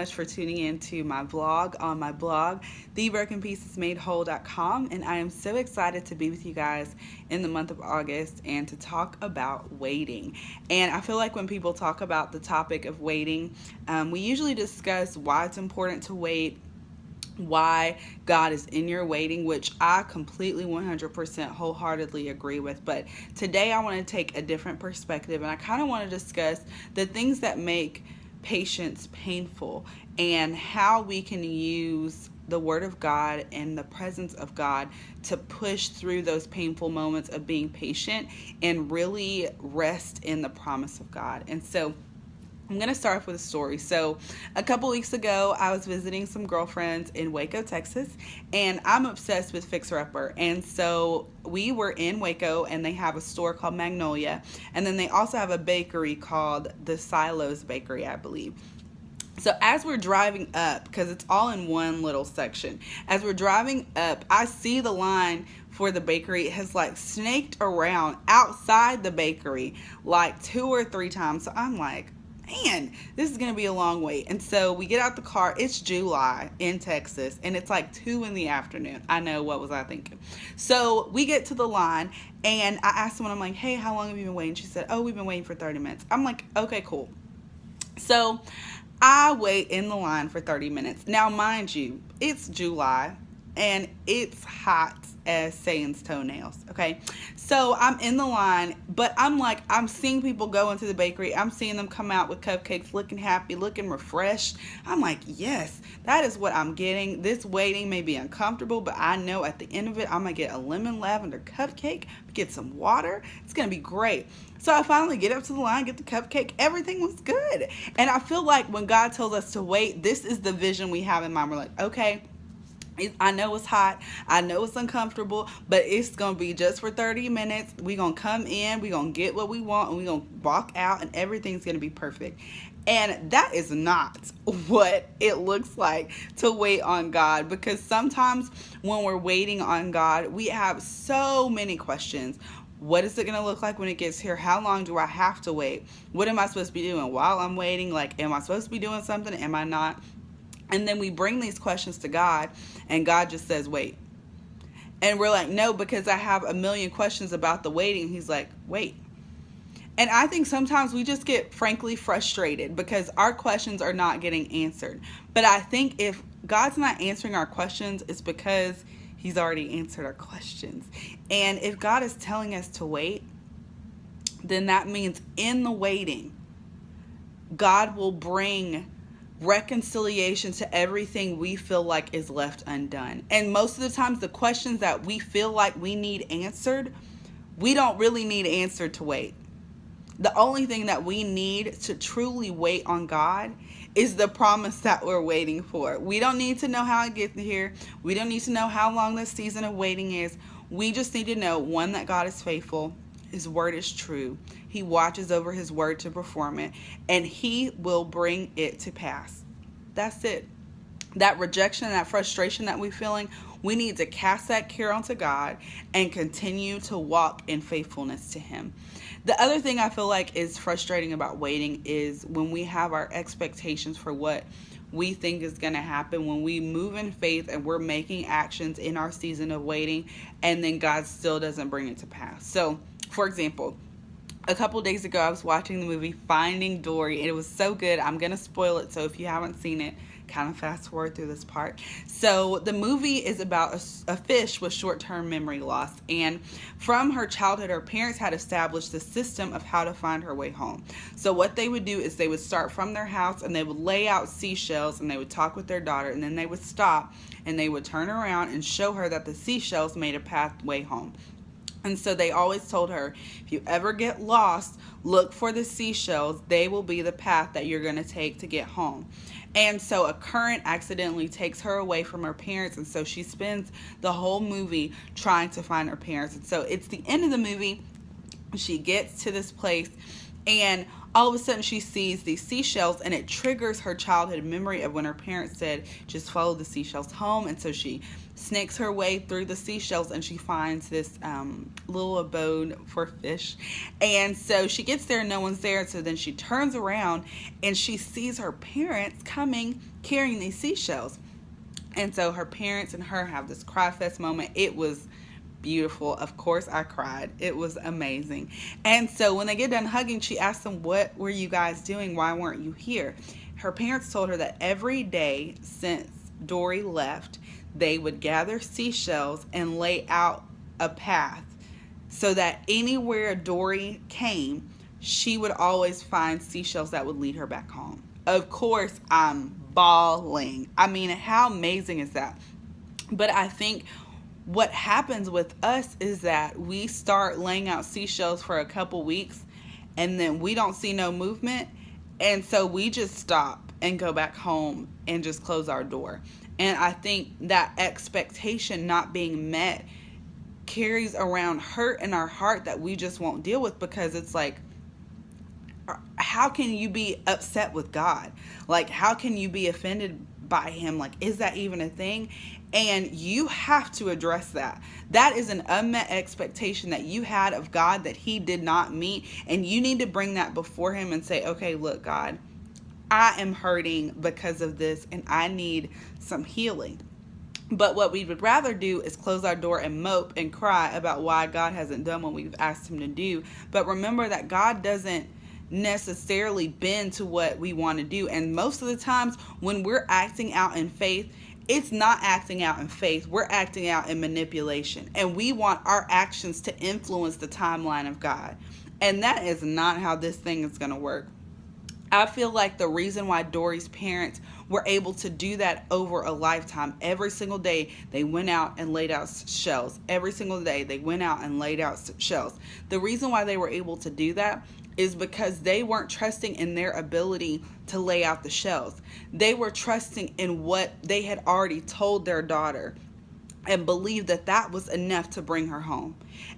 much for tuning in to my vlog on my blog, thebrokenpiecesmadewhole.com, and I am so excited to be with you guys in the month of August and to talk about waiting. And I feel like when people talk about the topic of waiting, we usually discuss why it's important to wait, why God is in your waiting, which I completely 100% wholeheartedly agree with. But today I want to take a different perspective, and I kind of want to discuss the things that make patience painful and how we can use the Word of God and the presence of God to push through those painful moments of being patient and really rest in the promise of God. And so I'm going to start off with a story. So a couple weeks ago, I was visiting some girlfriends in Waco, Texas, and I'm obsessed with Fixer Upper. And so we were in Waco, and they have a store called Magnolia, and then they also have a bakery called the Silos Bakery, I believe. So as we're driving up, because it's all in one little section, as we're driving up, I see the line for the bakery has like snaked around outside the bakery like 2 or 3 times. So I'm like, man, this is going to be a long wait. And so we get out the car. It's July in Texas, and it's like 2 in the afternoon. I know, what was I thinking? So we get to the line, and I asked someone, I'm like, hey, how long have you been waiting? She said, oh, we've been waiting for 30 minutes. I'm like, okay, cool. So I wait in the line for 30 minutes. Now, mind you, it's July, and it's hot as Satan's toenails, okay? So I'm in the line, but I'm seeing people go into the bakery. I'm seeing them come out with cupcakes, looking happy, looking refreshed. I'm like, yes, that is what I'm getting. This waiting may be uncomfortable, but I know at the end of it, I'm going to get a lemon lavender cupcake, get some water. It's going to be great. So I finally get up to the line, get the cupcake. Everything was good. And I feel like when God tells us to wait, this is the vision we have in mind. We're like, okay, I know it's hot, I know it's uncomfortable, but it's going to be just for 30 minutes. We're going to come in, we're going to get what we want, and we're going to walk out, and everything's going to be perfect. And that is not what it looks like to wait on God, because sometimes when we're waiting on God, we have so many questions. What is it going to look like when it gets here? How long do I have to wait? What am I supposed to be doing while I'm waiting? Like, am I supposed to be doing something? Am I not? And then we bring these questions to God, and God just says, wait. And we're like, no, because I have a million questions about the waiting. He's like, wait. And I think sometimes we just get frankly frustrated because our questions are not getting answered. But I think if God's not answering our questions, it's because He's already answered our questions. And if God is telling us to wait, then that means in the waiting, God will bring reconciliation to everything we feel like is left undone. And most of the times, the questions that we feel like we need answered, we don't really need answered to wait. The only thing that we need to truly wait on God is the promise that we're waiting for. We don't need to know how it gets here. We don't need to know how long this season of waiting is. We just need to know, one, that God is faithful. His word is true. He watches over His word to perform it, and He will bring it to pass. That's it. That rejection, that frustration that we're feeling, we need to cast that care onto God and continue to walk in faithfulness to Him. The other thing I feel like is frustrating about waiting is when we have our expectations for what we think is going to happen, when we move in faith and we're making actions in our season of waiting, and then God still doesn't bring it to pass. So, for example, a couple days ago, I was watching the movie Finding Dory, and it was so good. I'm going to spoil it, so if you haven't seen it, kind of fast forward through this part. So the movie is about a fish with short-term memory loss, and from her childhood, her parents had established the system of how to find her way home. So what they would do is they would start from their house, and they would lay out seashells, and they would talk with their daughter, and then they would stop, and they would turn around and show her that the seashells made a pathway home. And so they always told her, if you ever get lost, look for the seashells. They will be the path that you're going to take to get home. And so a current accidentally takes her away from her parents, and so she spends the whole movie trying to find her parents. And so it's the end of the movie. She gets to this place, and all of a sudden she sees these seashells, and it triggers her childhood memory of when her parents said, just follow the seashells home. And so she snakes her way through the seashells, and she finds this little abode for fish. And so she gets there, no one's there. So then she turns around and she sees her parents coming carrying these seashells. And so her parents and her have this cry fest moment. It was beautiful. Of course I cried. It was amazing. And so when they get done hugging, she asks them, what were you guys doing? Why weren't you here? Her parents told her that every day since Dory left, they would gather seashells and lay out a path so that anywhere Dory came, she would always find seashells that would lead her back home. Of course, I'm bawling. I mean, how amazing is that? But I think what happens with us is that we start laying out seashells for a couple weeks and then we don't see no movement. And so we just stop and go back home and just close our door. And I think that expectation not being met carries around hurt in our heart that we just won't deal with, because it's like, how can you be upset with God? Like, how can you be offended by him? Like, is that even a thing? And you have to address that. That is an unmet expectation that you had of God that he did not meet. And you need to bring that before him and say, okay, look, God, I am hurting because of this and I need some healing. But what we would rather do is close our door and mope and cry about why God hasn't done what we've asked him to do. But remember that God doesn't necessarily bend to what we want to do. And most of the times when we're acting out in faith, it's not acting out in faith. We're acting out in manipulation. And we want our actions to influence the timeline of God. And that is not how this thing is going to work. I feel like the reason why Dory's parents were able to do that over a lifetime, every single day they went out and laid out shells. Every single day they went out and laid out shells. The reason why they were able to do that is because they weren't trusting in their ability to lay out the shells. They were trusting in what they had already told their daughter and believed that that was enough to bring her home.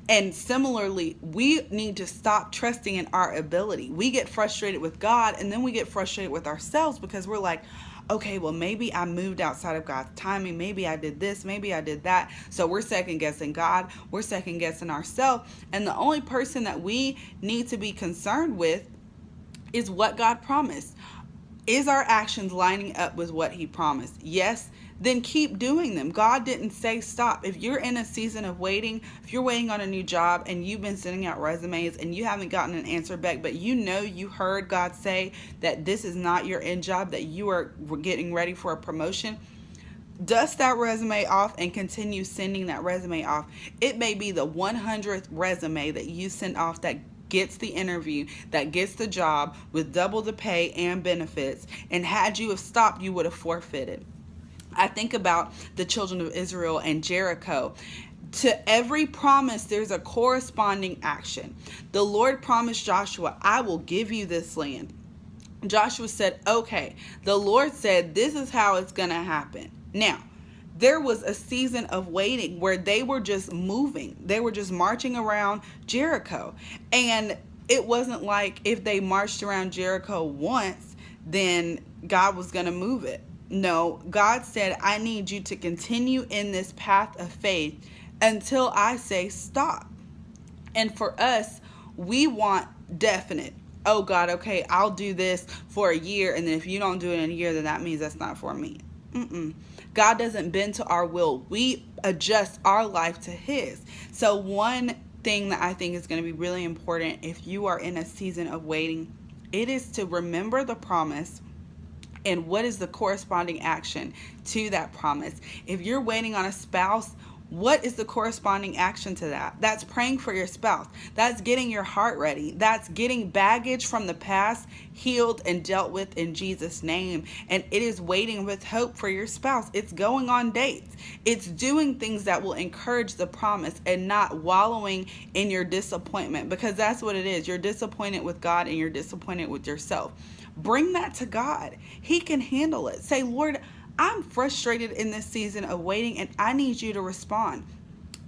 And similarly, we need to stop trusting in our ability. We get frustrated with God, and then we get frustrated with ourselves because we're like, okay, well, maybe I moved outside of God's timing. Maybe I did this. Maybe I did that. So we're second guessing God. We're second guessing ourselves. And the only person that we need to be concerned with is what God promised. Is our actions lining up with what he promised? Yes. Then keep doing them. God didn't say stop. If you're in a season of waiting, if you're waiting on a new job and you've been sending out resumes and you haven't gotten an answer back, but you know you heard God say that this is not your end job, that you are getting ready for a promotion, dust that resume off and continue sending that resume off. It may be the 100th resume that you send off that gets the interview, that gets the job with double the pay and benefits. And had you have stopped, you would have forfeited. I think about the children of Israel and Jericho. To every promise, there's a corresponding action. The Lord promised Joshua, I will give you this land. Joshua said, okay. The Lord said, this is how it's going to happen. Now, there was a season of waiting where they were just moving. They were just marching around Jericho. And it wasn't like if they marched around Jericho once, then God was going to move it. No, God said, I need you to continue in this path of faith until I say stop. And for us, we want definite. Oh God, okay, I'll do this for a year. And then if you don't do it in a year, then that means that's not for me. God doesn't bend to our will. We adjust our life to his. So one thing that I think is going to be really important if you are in a season of waiting, it is to remember the promise and what is the corresponding action to that promise. If you're waiting on a spouse, what is the corresponding action to that? That's praying for your spouse. That's getting your heart ready. That's getting baggage from the past healed and dealt with in Jesus' name. And it is waiting with hope for your spouse. It's going on dates. It's doing things that will encourage the promise and not wallowing in your disappointment, because that's what it is. You're disappointed with God and you're disappointed with yourself. Bring that to God. He can handle it. Say, Lord, I'm frustrated in this season of waiting and I need you to respond.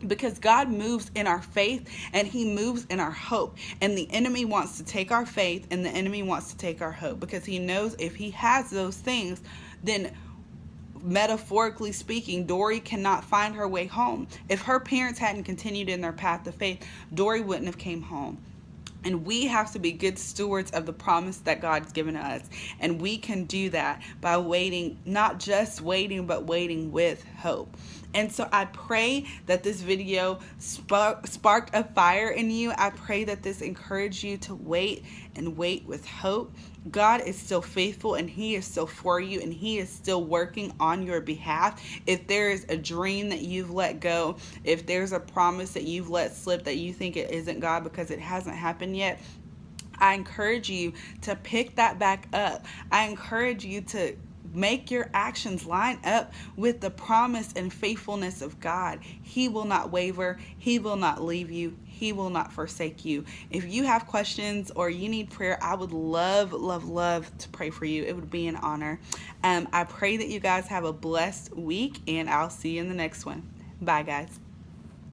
Because God moves in our faith and he moves in our hope. And the enemy wants to take our faith and the enemy wants to take our hope, because he knows if he has those things, then metaphorically speaking, Dory cannot find her way home. If her parents hadn't continued in their path of faith, Dory wouldn't have came home. And we have to be good stewards of the promise that God's given us. And we can do that by waiting, not just waiting, but waiting with hope. And so I pray that this video sparked a fire in you. I pray that this encouraged you to wait and wait with hope. God is still faithful, and He is still for you, and He is still working on your behalf. If there is a dream that you've let go, if there's a promise that you've let slip that you think it isn't God because it hasn't happened yet, I encourage you to pick that back up. I encourage you to make your actions line up with the promise and faithfulness of God. He will not waver. He will not leave you. He will not forsake you. If you have questions or you need prayer, I would love to pray for you. It would be an honor. I pray that you guys have a blessed week, and I'll see you in the next one. Bye, guys.